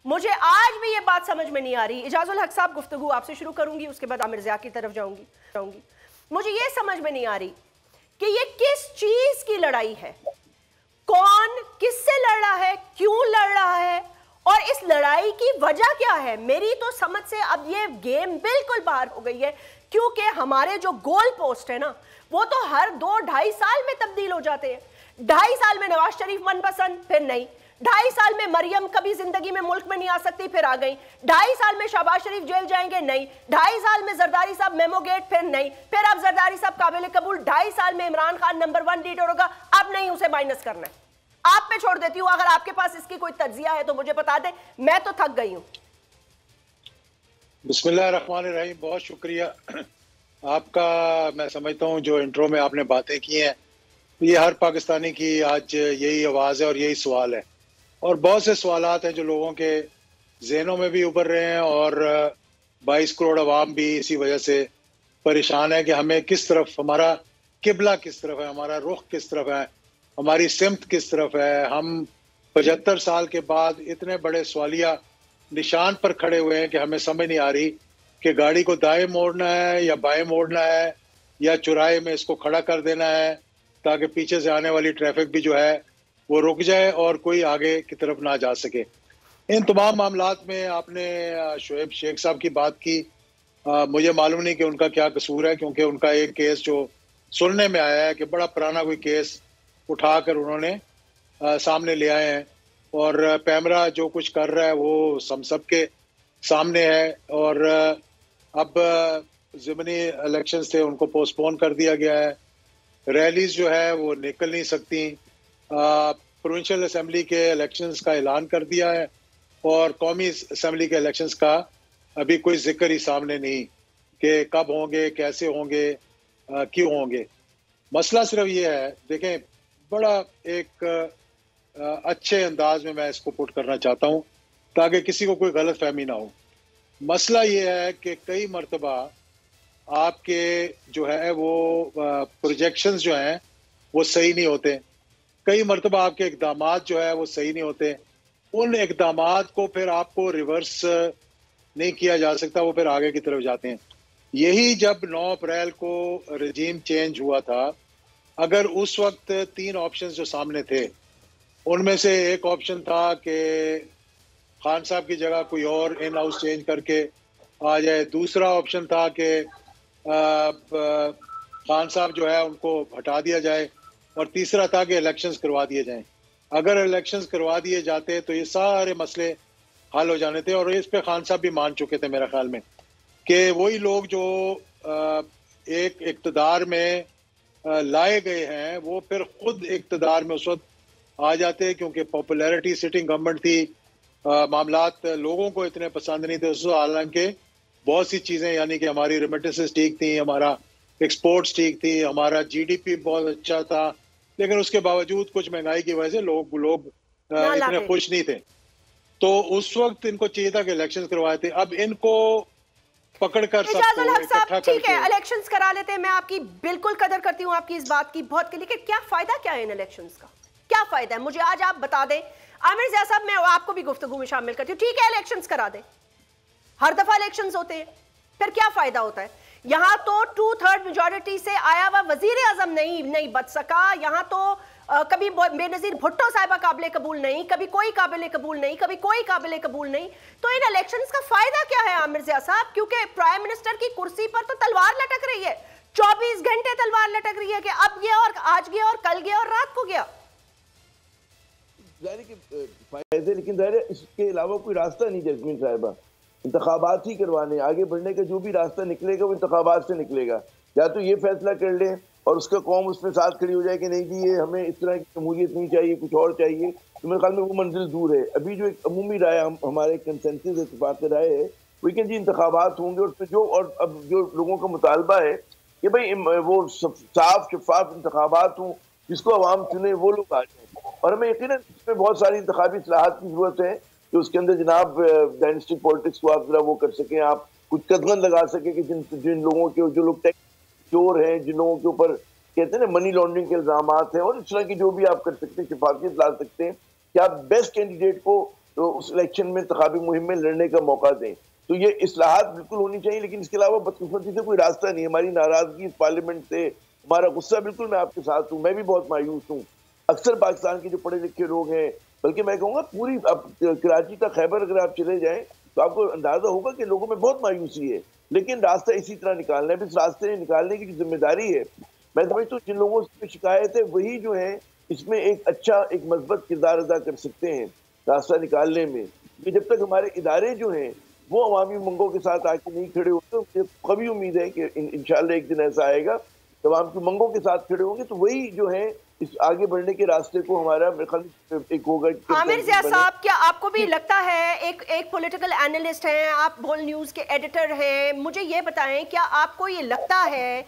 मुझे आज भी ये बात समझ में नहीं आ रही। इजाजुल हक साहब, गुफ्तगू आपसे शुरू करूंगी, उसके बाद आमिर ज़िया की तरफ जाऊंगी। मुझे ये समझ में नहीं आ रही कि ये किस चीज की लड़ाई है, कौन किससे लड़ रहा है, क्यों लड़ रहा है, और इस लड़ाई की वजह क्या है। मेरी तो समझ से अब ये गेम बिल्कुल बाहर हो गई है, क्योंकि हमारे जो गोल पोस्ट है ना, वो तो हर 2-2.5 साल में तब्दील हो जाते हैं। 2.5 साल में नवाज शरीफ मनपसंद, फिर नहीं। 2.5 साल में मरियम कभी जिंदगी में मुल्क में नहीं आ सकती, फिर आ गई। 2.5 साल में शहबाज शरीफ जेल जाएंगे, नहीं। 2.5 साल में जरदारी साहब मेमो गेट, फिर नहीं। फिर अब जरदारी साहब काबिल कबूल। 2.5 साल में इमरान खान नंबर 1 लीडर होगा, अब नहीं, उसे माइनस करना है। आप पे छोड़ देती हूं, अगर आपके पास इसकी कोई तज्जिया है तो मुझे बता दें, मैं तो थक गई हूं। बिस्मिल्लाहिर्रहमानिर्रहीम, बहुत शुक्रिया आपका। मैं समझता हूं जो इंट्रो में आपने बातें की हैं, ये हर पाकिस्तानी की आज यही आवाज़ है और यही सवाल है। और बहुत से सवालात हैं जो लोगों के जहनों में भी उभर रहे हैं, और 22 करोड़ अवाम भी इसी वजह से परेशान है कि हमें किस तरफ, हमारा किबला किस तरफ है, हमारा रुख किस तरफ है, हमारी सिमत किस तरफ है। हम 75 साल के बाद इतने बड़े सवालिया निशान पर खड़े हुए हैं कि हमें समझ नहीं आ रही कि गाड़ी को दाएं मोड़ना है या बाएं मोड़ना है, या चौराहे में इसको खड़ा कर देना है ताकि पीछे से आने वाली ट्रैफिक भी जो है वो रुक जाए और कोई आगे की तरफ ना जा सके। इन तमाम मामलात में आपने शोएब शेख साहब की बात की। मुझे मालूम नहीं कि उनका क्या कसूर है, क्योंकि उनका एक केस जो सुनने में आया है कि बड़ा पुराना कोई केस उठाकर उन्होंने सामने ले आए हैं, और पैमरा जो कुछ कर रहा है वो हम सब के सामने है। और अब ज़िमनी इलेक्शंस थे, उनको पोस्टपोन कर दिया गया है। रैलीज जो है वो निकल नहीं सकती। प्रोविंशियल असेंबली के इलेक्शंस का ऐलान कर दिया है, और कौमी असेंबली के इलेक्शंस का अभी कोई जिक्र ही सामने नहीं कि कब होंगे, कैसे होंगे, क्यों होंगे। मसला सिर्फ ये है, देखें, बड़ा एक अच्छे अंदाज में मैं इसको पुट करना चाहता हूँ ताकि किसी को कोई गलत फहमी ना हो। मसला ये है कि कई मरतबा आपके जो है वो प्रोजेक्शंस जो हैं वो सही नहीं होते। कई मरतबा आपके इकदामात जो है वो सही नहीं होते। उन इकदामात को फिर आपको रिवर्स नहीं किया जा सकता, वो फिर आगे की तरफ जाते हैं। यही जब 9 अप्रैल को रजीम चेंज हुआ था, अगर उस वक्त 3 ऑप्शंस जो सामने थे, उनमें से एक ऑप्शन था कि खान साहब की जगह कोई और इन हाउस चेंज करके आ जाए। दूसरा ऑप्शन था कि खान साहब जो है उनको हटा दिया जाए, और तीसरा था कि इलेक्शंस करवा दिए जाएं। अगर इलेक्शंस करवा दिए जाते तो ये सारे मसले हल हो जाने थे, और इस पे खान साहब भी मान चुके थे मेरे ख्याल में, कि वही लोग जो एक इक़्तिदार में लाए गए हैं वो फिर खुद इक़्तिदार में उस वक्त आ जाते, क्योंकि पॉपुलैरिटी सिटिंग गवर्नमेंट थी, मामलात लोगों को इतने पसंद नहीं थे। हालांकि बहुत सी चीज़ें, यानी कि हमारी रेमिटेंसेस ठीक थी, हमारा एक्सपोर्ट्स ठीक थी, हमारा जीडीपी बहुत अच्छा था, लेकिन उसके बावजूद कुछ महंगाई की वजह से लोग इतने खुश नहीं थे। तो उस वक्त इनको चाहिए था कि इलेक्शंस करवाए थे। अब इनको पकड़कर इजाजुल हक साहब, ठीक है, इलेक्शंस करा लेते हैं। मैं आपकी बिल्कुल कदर करती हूँ, आपकी इस बात की बहुत, लेकिन क्या फायदा क्या है इन इलेक्शंस का? क्या फायदा है मुझे आज आप बता दें। आमिर ज़िया साहब, मैं आपको भी गुफ्तगू में शामिल करती हूँ। ठीक है, इलेक्शंस करा दें, हर दफा इलेक्शंस होते हैं, फिर क्या फायदा होता है? यहां तो 2/3 मेजॉरिटी से आया हुआ वजीर आजम नहीं बच सका। यहां तो कभी बेनजीर भुट्टो साहिबा काबिल कबूल नहीं, कभी कोई काबिल कबूल नहीं, कभी कोई काबिल कबूल नहीं। तो इन इलेक्शंस का फायदा क्या है आमिर ज़िया साहब? क्योंकि प्राइम मिनिस्टर की कुर्सी पर तो तलवार लटक रही है, 24 घंटे तलवार लटक रही है कि अब गया और आज गया और कल गया और रात को गया। फायदे, लेकिन इसके अलावा कोई रास्ता नहीं जैस्मीन साहिबा। इंतखाबात ही करवाने, आगे बढ़ने का जो भी रास्ता निकलेगा वो इंतखाबात से निकलेगा। या तो ये फैसला कर लें और उसका कौम उसमें साथ खड़ी हो जाए कि नहीं जी, ये हमें इस तरह की जमहूरियत नहीं चाहिए, कुछ और चाहिए, तो मेरे ख्याल में वो मंजिल दूर है। अभी जो एक अमूमी राय, हमारे कंसेंसस इत्तेफाक राय है, वो कि जी इंतखाबात होंगे, और जो और अब जो लोगों का मुतालबा है कि भाई वो साफ शफाफ इंतखाबात हों, जिसको अवाम चुने वो लोग आ जाए। और हमें यकीनन इसमें बहुत सारी इंतखाबी इस्लाहात की जरूरत है कि उसके अंदर जनाब डायनेस्टिक पॉलिटिक्स को आप जरा वो कर सकें, आप कुछ कदम लगा सकें कि जिन लोगों के, जो लोग टैक्स चोर हैं, जिन लोगों के ऊपर कहते हैं ना मनी लॉन्ड्रिंग के इल्जाम हैं, और इस तरह की जो भी आप कर सकते हैं, शफाफियत ला सकते हैं कि आप बेस्ट कैंडिडेट को तो उस इलेक्शन में इंतखाबी मुहिम में लड़ने का मौका दें। तो ये इस्लाहात बिल्कुल होनी चाहिए, लेकिन इसके अलावा बदकिस्मती से कोई रास्ता नहीं। हमारी नाराजगी पार्लियामेंट से, हमारा गुस्सा, बिल्कुल मैं आपके साथ हूँ, मैं भी बहुत मायूस हूँ। अक्सर पाकिस्तान के जो पढ़े लिखे लोग हैं, बल्कि मैं कहूँगा पूरी कराची का खैबर अगर आप चले जाएं तो आपको अंदाजा होगा कि लोगों में बहुत मायूसी है, लेकिन रास्ता इसी तरह निकालना है। इस रास्ते निकालने की जिम्मेदारी है, मैं समझता हूँ जिन लोगों से शिकायत है वही जो है इसमें एक अच्छा एक मजबूत किरदार अदा कर सकते हैं रास्ता निकालने में। कि जब तक हमारे इदारे जो हैं वो अवामी मंगों के साथ आके नहीं खड़े होते, मुझे कभी उम्मीद है कि इंशाल्लाह एक दिन ऐसा आएगा जब आवाम की मंगों के साथ खड़े होंगे, तो वही जो है इस आगे बढ़ने के रास्ते को हमारा एक होगा। आमिर ज़िया साहब, क्या आपको भी लगता है, एक पॉलिटिकल एनालिस्ट हैं आप, बोल न्यूज़ के एडिटर हैं, मुझे ये बताएं क्या आपको ये लगता है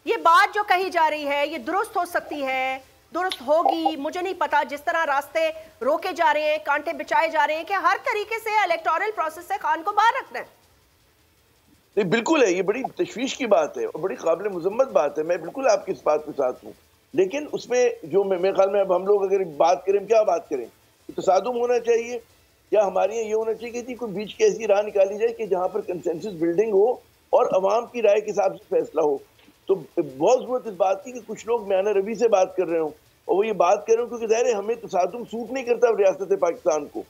ये बात जो कही जा रही है ये दुरुस्त हो सकती है, दुरुस्त होगी? मुझे नहीं पता, जिस तरह रास्ते रोके जा रहे हैं, कांटे बिछाए जा रहे हैं, कि हर तरीके से इलेक्टोरल प्रोसेस से खान को बाहर रखना है। नहीं, बिल्कुल है, ये बड़ी तशवीश की बात है और बड़ी काबिल मुजम्मत बात है, मैं बिल्कुल आपकी इस बात के साथ हूँ। लेकिन उसमें जो मेरे ख्याल में अब हम लोग अगर बात करें, क्या बात करें, तसादुम होना चाहिए या हमारे यहाँ ये होना चाहिए कि कोई बीच की ऐसी राह निकाली जाए कि जहाँ पर कंसेंसस बिल्डिंग हो और अवाम की राय के हिसाब से फैसला हो। तो बहुत जरूरत इस बात की कि कुछ लोग म्यान रवि से बात कर रहे हो और वो ये बात कर रहे हो क्योंकि ज़ाहिर है हमें तसादुम सूट नहीं करता रियासत पाकिस्तान को।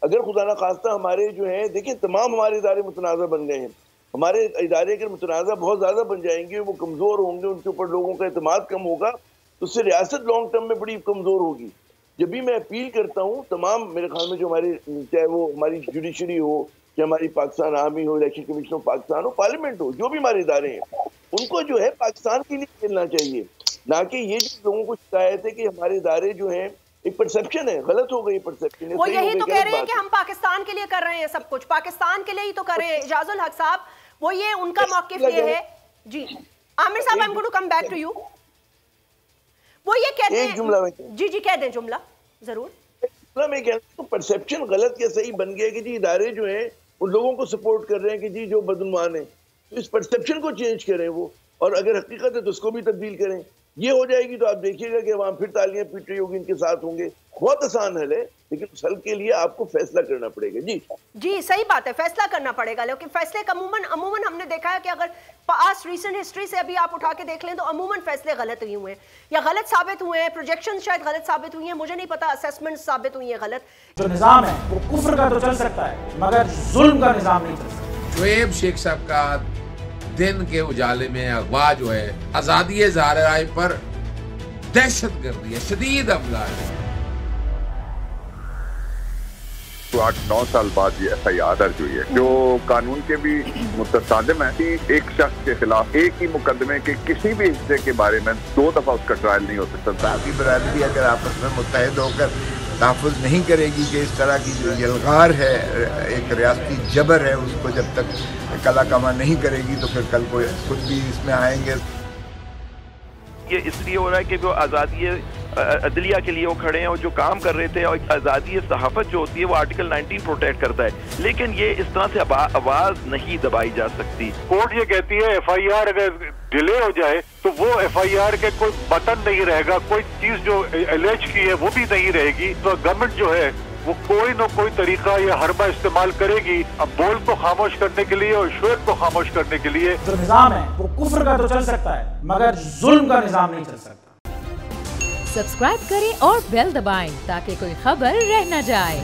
अगर खुदा न खास्ता हमारे जो है, देखिए तमाम हमारे इदारे मुतनाज़ा बन गए हैं, हमारे इदारे अगर मुतनाज़ा बहुत ज़्यादा बन जाएंगे, वो कमज़ोर होंगे, उनके ऊपर लोगों का एतमाद कम होगा, तो उससे रियासत लॉन्ग टर्म में बड़ी कमज़ोर होगी। जब भी मैं अपील करता हूँ तमाम, मेरे ख्याल में जो हमारे, चाहे वो हमारी जुडिशरी हो, चाहे हमारी पाकिस्तान आर्मी हो, इलेक्शन कमीशन ऑफ पाकिस्तान हो, पार्लियामेंट हो, जो भी हमारे इदारे हैं, उनको जो है पाकिस्तान के लिए खेलना चाहिए, ना कि ये जो लोगों को शिकायत है कि हमारे इदारे जो हैं, एक परसेप्शन है, गलत हो गई परसेप्शन है। वो यही तो कह रहे हैं कि हम पाकिस्तान के लिए कर रहे हैं, सब कुछ पाकिस्तान के लिए ही तो कर रहे हैं। इजाजुल हक साहब, वो ये उनका मौकिफ ये है। Ji Aamir sahab, I am going to come back to you. वो ये कहते हैं, जी कह दें जुमला जरूर। मैं कहता हूं परसेप्शन गलत या सही बन गया कि जी इदारे जो हैं उन लोगों को सपोर्ट कर रहे हैं कि जी जो बदनुमान है, तो इस परसेप्शन को चेंज करें वो, और अगर हकीकत है तो उसको भी तब्दील करें। ये हो जाएगी तो आप देखिएगा कि वहां फिर तालियां पीट रही होगी, इनके साथ होंगे। बहुत आसान हल है, लेकिन उस हल के लिए आपको फैसला करना पड़ेगा। जी सही बात है, फैसला करना पड़ेगा, लेकिन फैसले का अमूमन हमने देखा है कि अगर पास्ट रीसेंट हिस्ट्री से अभी आप उठा के देख लें तो अमूमन फैसले गलत हुए हैं या गलत साबित हुए हैं, प्रोजेक्शन शायद गलत साबित हुई हैं, मुझे नहीं पता, असेसमेंट साबित हुई है गलत। जो निजाम है वो कुफ्र का तो चल सकता है मगर जुल्म का निजाम नहीं चल सकता। शुएब शेख साहब का दिन के उजाले में अगवा जो है, आजादी इज़हार राय पर दहशतगर्दी है, शदीद हमला है। 8-9 साल बाद ये FIR दर्ज हुई है, जो कानून के भी मुतसादिम है कि एक शख्स के खिलाफ एक ही मुकदमे के किसी भी हिस्से के बारे में 2 दफा उसका ट्रायल नहीं हो सकता। साथी बरादरी अगर आपस में मुत्तहिद होकर तहफ़्फ़ुज़ नहीं करेगी कि इस तरह की जो यलगार है, एक रियासती जबर है, उसको जब तक कला कमा नहीं करेगी तो फिर कल को खुद भी इसमें आएंगे। ये इसलिए हो रहा है कि वो आज़ादी अदलिया के लिए वो खड़े हैं और जो काम कर रहे थे, और आज़ादी सहाफ़त जो होती है वो आर्टिकल 19 प्रोटेक्ट करता है, लेकिन ये इस तरह से आवाज़ नहीं दबाई जा सकती। कोर्ट ये कहती है FIR अगर डिले हो जाए तो वो FIR के कोई बटन नहीं रहेगा, कोई चीज़ जो एलेज की है वो भी नहीं रहेगी। तो गवर्नमेंट जो है वो कोई न कोई तरीका या हरबा इस्तेमाल करेगी अब बोल को खामोश करने के लिए और शुएब को खामोश करने के लिए। जो निजाम है वो कुफ्र का तो चल सकता है मगर जुल्म का निजाम नहीं चल सकता। सब्सक्राइब करें और बेल दबाएं ताकि कोई खबर रह न जाए।